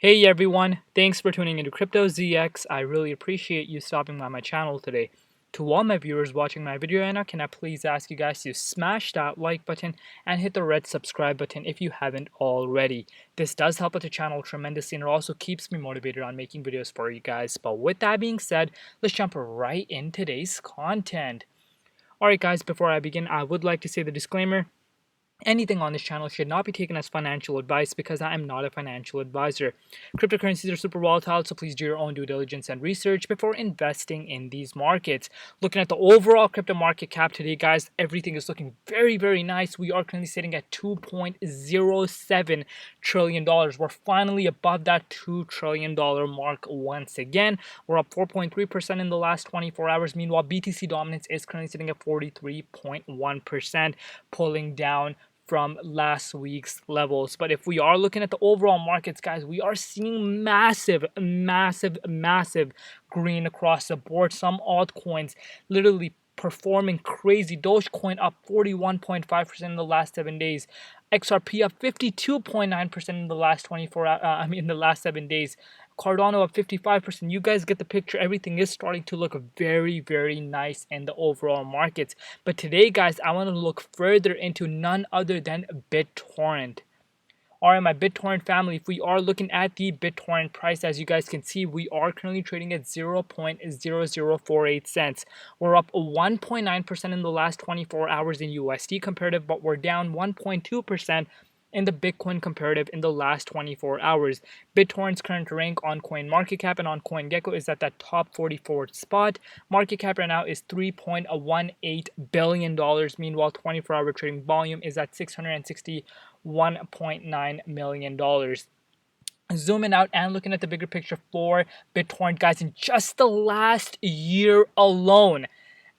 Hey everyone, thanks for tuning into Crypto ZX. I really appreciate you stopping by my channel today. To all my viewers watching my video right now, can I please ask you guys to smash that like button and hit the red subscribe button if you haven't already. This does help out the channel tremendously and it also keeps me motivated on making videos for you guys. But with that being said, let's jump right in today's content. Alright guys, before I begin, I would like to say the disclaimer. Anything on this channel should not be taken as financial advice because I am not a financial advisor. Cryptocurrencies are super volatile, so please do your own due diligence and research before investing in these markets. Looking at the overall crypto market cap today, guys, everything is looking very, very nice. We are currently sitting at $2.07 trillion. We're finally above that $2 trillion mark once again. We're up 4.3% in the last 24 hours. Meanwhile, BTC dominance is currently sitting at 43.1%, pulling down from last week's levels. But if we are looking at the overall markets, guys, we are seeing massive green across the board. Some altcoins literally performing crazy. Dogecoin up 41.5% in the last 7 days. XRP up 52.9% in the last 7 days. Cardano up 55%. You guys get the picture. Everything is starting to look very, very nice in the overall markets. But today, guys, I want to look further into none other than Bittorrent. Alright, my Bittorrent family, if we are looking at the Bittorrent price, as you guys can see, we are currently trading at 0.0048 cents. We're up 1.9% in the last 24 hours in USD comparative, but we're down 1.2% in the Bitcoin comparative in the last 24 hours. Bittorrent's current rank on CoinMarketCap and on CoinGecko is at that top 44th spot. Market cap right now is $3.18 billion. Meanwhile, 24-hour trading volume is at $661.9 million. Zooming out and looking at the bigger picture for Bittorrent, guys, in just the last year alone,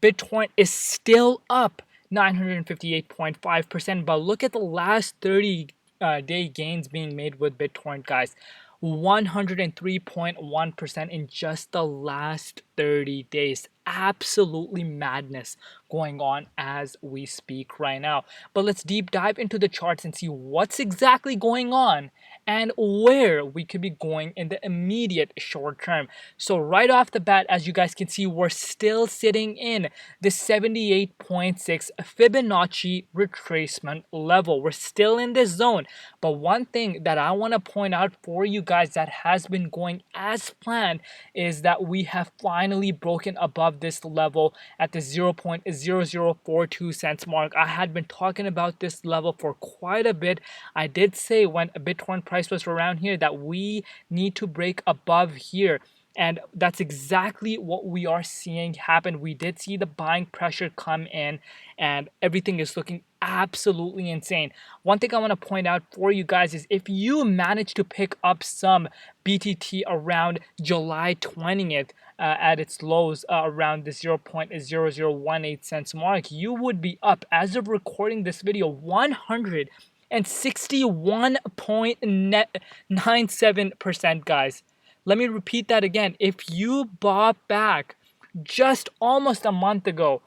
Bittorrent is still up 958.5%, but look at the last 30 day gains being made with Bittorrent, guys. 103.1% in just the last 30 days. Absolutely madness going on as we speak right now. But let's deep dive into the charts and see what's exactly going on and where we could be going in the immediate short term. So right off the bat, as you guys can see, we're still sitting in the 78.6 Fibonacci retracement level. We're still in this zone. But one thing that I want to point out for you guys that has been going as planned is that we have finally broken above this level at the 0.0042 cents mark. I had been talking about this level for quite a bit. I did say when a Bitcoin price was around here that we need to break above here. And that's exactly what we are seeing happen. We did see the buying pressure come in and everything is looking absolutely insane. One thing I want to point out for you guys is if you manage to pick up some BTT around July 20th at its lows around the 0.0018 cents mark, you would be up, as of recording this video, 161.97%, guys. Let me repeat that again. If you bought back just almost a month ago,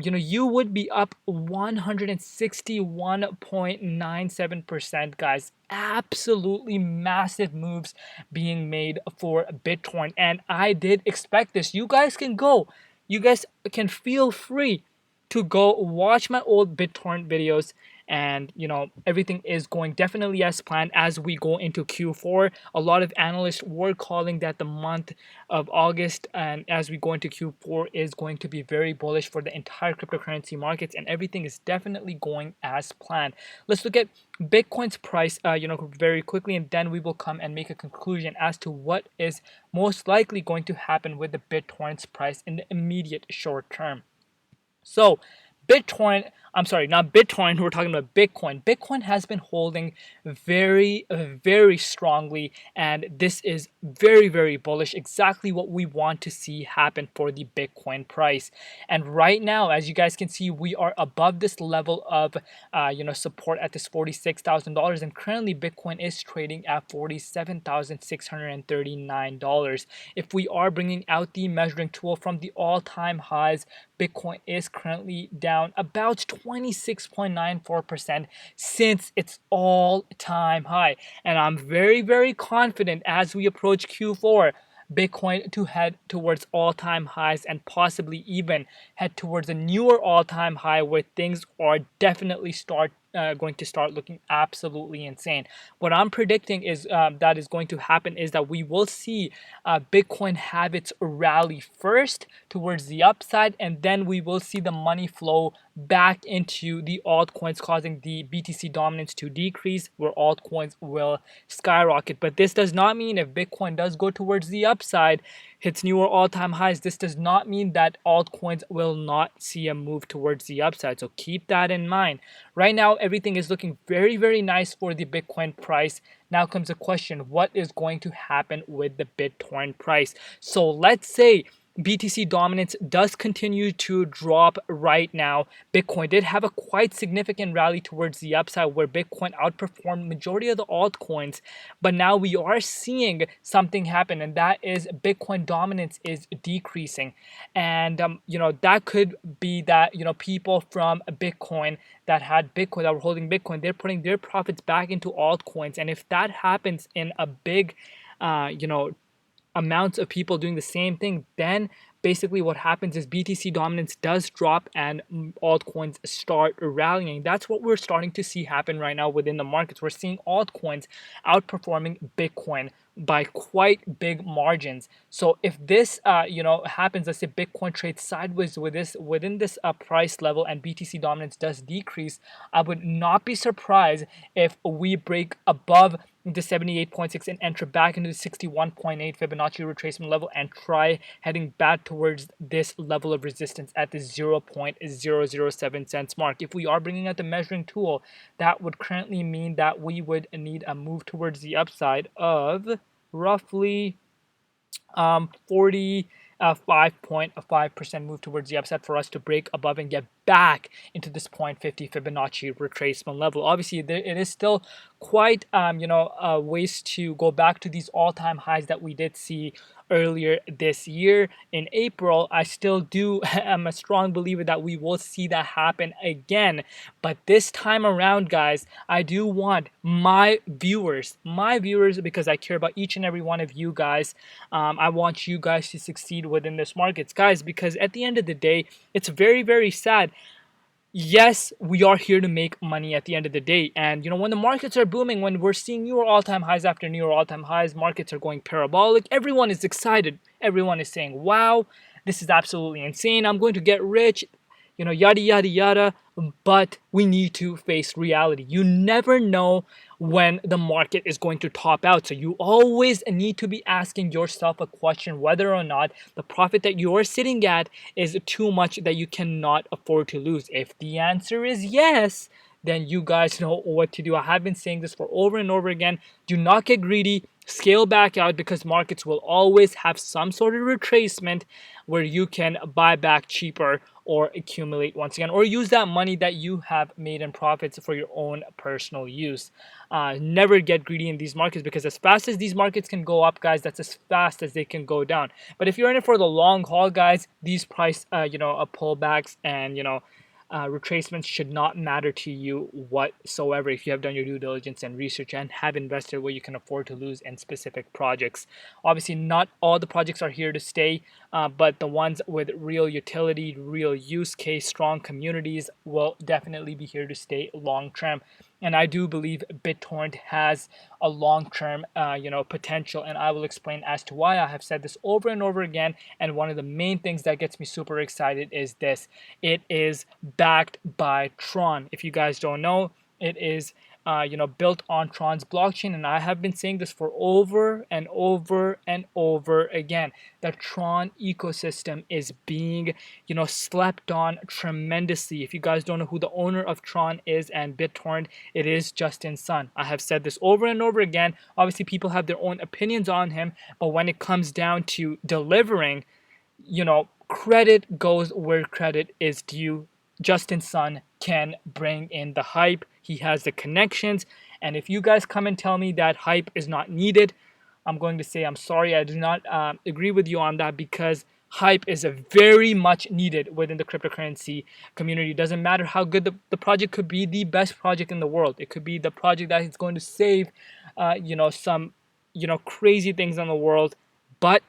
you would be up 161.97%, guys. Absolutely massive moves being made for Bitcoin. And I did expect this. You guys can go. You guys can feel free to go watch my old Bittorrent videos, and everything is going definitely as planned as we go into Q4. A lot of analysts were calling that the month of August and as we go into Q4 is going to be very bullish for the entire cryptocurrency markets, and everything is definitely going as planned. Let's look at Bitcoin's price very quickly, and then we will come and make a conclusion as to what is most likely going to happen with the Bitcoin's price in the immediate short term. So Bittorrent, I'm sorry, not Bittorrent, we're talking about Bitcoin. Bitcoin has been holding very, very strongly, and this is very, very bullish, exactly what we want to see happen for the Bitcoin price. And right now, as you guys can see, we are above this level of, support at this $46,000, and currently Bitcoin is trading at $47,639. If we are bringing out the measuring tool from the all-time highs, Bitcoin is currently down about 26.94% since its all-time high. And I'm very, very confident as we approach Q4, Bitcoin to head towards all-time highs and possibly even head towards a newer all-time high where things are definitely going to start looking absolutely insane. What I'm predicting is that is going to happen is that we will see Bitcoin have its rally first towards the upside, and then we will see the money flow back into the altcoins, causing the BTC dominance to decrease, where altcoins will skyrocket. But this does not mean if Bitcoin does go towards the upside, hits newer all-time highs, this does not mean that altcoins will not see a move towards the upside. So keep that in mind. Right now, everything is looking very, very nice for the Bitcoin price. Now comes the question, what is going to happen with the Bittorrent price? So let's say BTC dominance does continue to drop right now. Bitcoin did have a quite significant rally towards the upside where Bitcoin outperformed majority of the altcoins, but now we are seeing something happen, and that is Bitcoin dominance is decreasing. And that could be that people from Bitcoin that had Bitcoin, that were holding Bitcoin, they're putting their profits back into altcoins. And if that happens in a big uh, you know amounts of people doing the same thing, then basically what happens is BTC dominance does drop and altcoins start rallying. That's what we're starting to see happen right now within the markets. We're seeing altcoins outperforming Bitcoin by quite big margins. So if this happens, let's say Bitcoin trades sideways within this price level and BTC dominance does decrease, I would not be surprised if we break above the 78.6 and enter back into the 61.8 Fibonacci retracement level and try heading back towards this level of resistance at the 0.007 cents mark. If we are bringing out the measuring tool, that would currently mean that we would need a move towards the upside of roughly 45.5% move towards the upside for us to break above and get back into this 0.50 Fibonacci retracement level. Obviously, it is still quite ways to go back to these all-time highs that we did see earlier this year in April. I still do am a strong believer that we will see that happen again. But this time around, guys, I do want my viewers, because I care about each and every one of you guys. I want you guys to succeed within this markets, guys, because at the end of the day, it's very, very sad. Yes, we are here to make money at the end of the day. And when the markets are booming, when we're seeing newer all-time highs after newer all-time highs, markets are going parabolic, everyone is excited. Everyone is saying, wow, this is absolutely insane. I'm going to get rich, yada, yada, yada. But we need to face reality. You never know when the market is going to top out. So you always need to be asking yourself a question whether or not the profit that you are sitting at is too much that you cannot afford to lose. If the answer is yes, then you guys know what to do. I have been saying this for over and over again. Do not get greedy. Scale back out, because markets will always have some sort of retracement where you can buy back cheaper or accumulate once again, or use that money that you have made in profits for your own personal use. Never get greedy in these markets, because as fast as these markets can go up, guys, that's as fast as they can go down. But if you're in it for the long haul, guys, these price pullbacks and retracements should not matter to you whatsoever if you have done your due diligence and research and have invested what you can afford to lose in specific projects. Obviously, not all the projects are here to stay, but the ones with real utility, real use case, strong communities will definitely be here to stay long term. And I do believe Bittorrent has a long-term, potential, and I will explain as to why. I have said this over and over again, and one of the main things that gets me super excited is this: it is backed by Tron. If you guys don't know, it is built on Tron's blockchain, and I have been saying this for over and over and over again. The Tron ecosystem is being, slept on tremendously. If you guys don't know who the owner of Tron is and Bittorrent, it is Justin Sun. I have said this over and over again. Obviously, people have their own opinions on him, but when it comes down to delivering, credit goes where credit is due. Justin Sun can bring in the hype. He has the connections. And if you guys come and tell me that hype is not needed, I'm going to say I'm sorry. I do not agree with you on that, because hype is a very much needed within the cryptocurrency community. Doesn't matter how good the project could be, the best project in the world. It could be the project that is going to save, some, crazy things in the world. But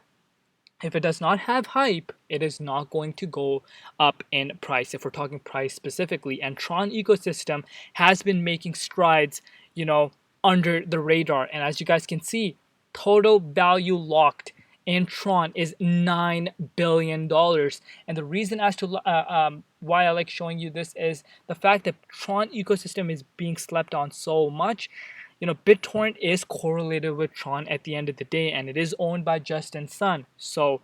if it does not have hype, it is not going to go up in price. If we're talking price specifically, and Tron ecosystem has been making strides, you know, under the radar. And as you guys can see, total value locked in Tron is $9 billion. And the reason as to why I like showing you this is the fact that Tron ecosystem is being slept on so much. Bittorrent is correlated with Tron at the end of the day, and it is owned by Justin Sun. So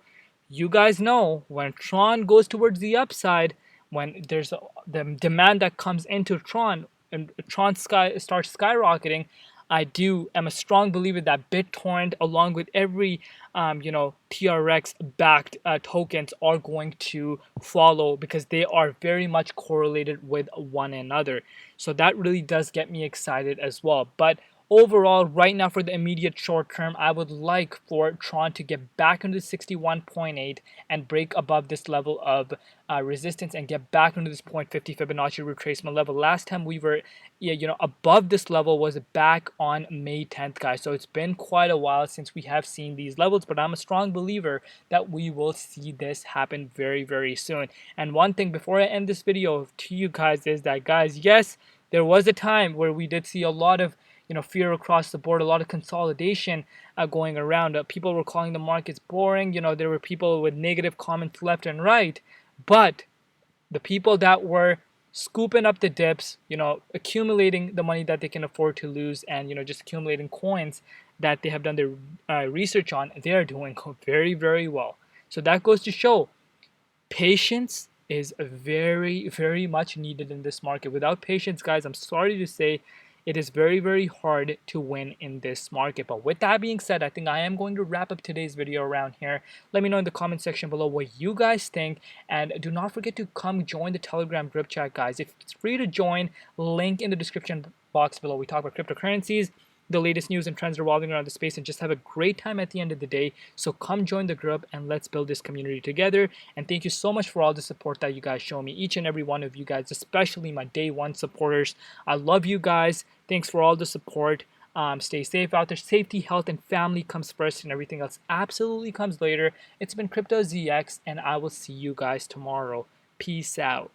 you guys know when Tron goes towards the upside, when there's the demand that comes into Tron and Tron starts skyrocketing, am a strong believer that BitTorrent, along with every TRX backed tokens, are going to follow because they are very much correlated with one another. So that really does get me excited as well. But overall, right now for the immediate short term, I would like for Tron to get back into 61.8 and break above this level of resistance and get back into this 0.50 Fibonacci retracement level. Last time we were above this level was back on May 10th, guys. So it's been quite a while since we have seen these levels, but I'm a strong believer that we will see this happen very, very soon. And one thing before I end this video to you guys is that, guys, yes, there was a time where we did see a lot of fear across the board, a lot of consolidation going around. People were calling the markets boring. There were people with negative comments left and right. But the people that were scooping up the dips, accumulating the money that they can afford to lose, and just accumulating coins that they have done their research on, they are doing very, very well. So that goes to show patience is very, very much needed in this market. Without patience, guys, I'm sorry to say, it is very, very hard to win in this market. But with that being said, I think I am going to wrap up today's video around here. Let me know in the comment section below what you guys think, and do not forget to come join the Telegram group chat, guys. It's free to join, link in the description box below. We talk about cryptocurrencies, the latest news and trends revolving around the space, and just have a great time at the end of the day. So come join the group and let's build this community together. And thank you so much for all the support that you guys show me, each and every one of you guys, especially my day one supporters. I love you guys. Thanks for all the support. Stay safe out there. Safety, health, and family comes first, and everything else absolutely comes later. It's been Crypto ZX, and I will see you guys tomorrow. Peace out.